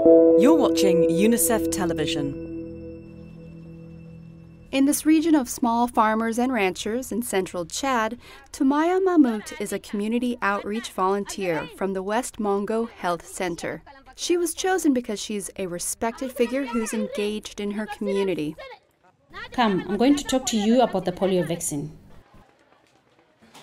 You're watching UNICEF Television. In this region of small farmers and ranchers in central Chad, Tumaya Mahmoud is a community outreach volunteer from the West Mongo Health Center. She was chosen because she's a respected figure who's engaged in her community. Come, I'm going to talk to you about the polio vaccine.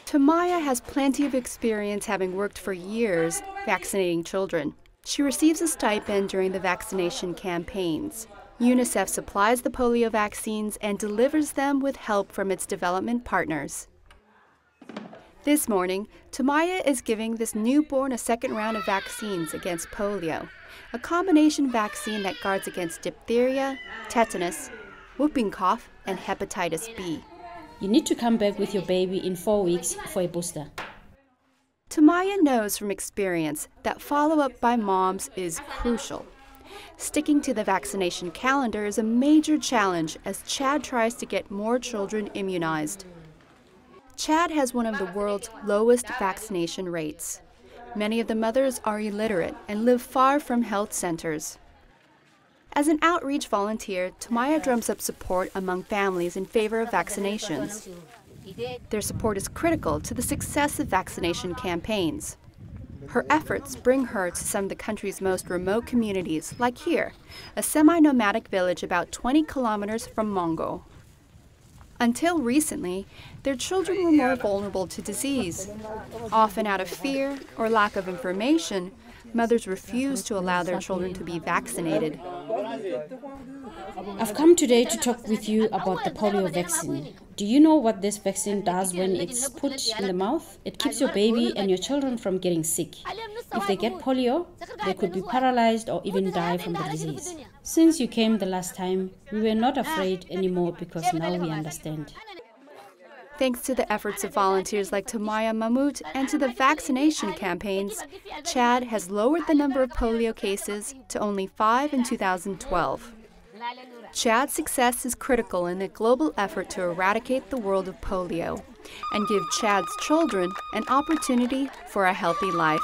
Tumaya has plenty of experience, having worked for years vaccinating children. She receives a stipend during the vaccination campaigns. UNICEF supplies the polio vaccines and delivers them with help from its development partners. This morning, Tumaya is giving this newborn a second round of vaccines against polio, a combination vaccine that guards against diphtheria, tetanus, whooping cough, and hepatitis B. You need to come back with your baby in 4 weeks for a booster. Tumaya knows from experience that follow-up by moms is crucial. Sticking to the vaccination calendar is a major challenge as Chad tries to get more children immunized. Chad has one of the world's lowest vaccination rates. Many of the mothers are illiterate and live far from health centers. As an outreach volunteer, Tumaya drums up support among families in favor of vaccinations. Their support is critical to the success of vaccination campaigns. Her efforts bring her to some of the country's most remote communities, like here, a semi-nomadic village about 20 kilometers from Mongo. Until recently, their children were more vulnerable to disease. Often out of fear or lack of information, mothers refused to allow their children to be vaccinated. I've come today to talk with you about the polio vaccine. Do you know what this vaccine does when it's put in the mouth? It keeps your baby and your children from getting sick. If they get polio, they could be paralyzed or even die from the disease. Since you came the last time, we were not afraid anymore because now we understand. Thanks to the efforts of volunteers like Tumaya Mahmoud and to the vaccination campaigns, Chad has lowered the number of polio cases to only 5 in 2012. Chad's success is critical in the global effort to eradicate the world of polio and give Chad's children an opportunity for a healthy life.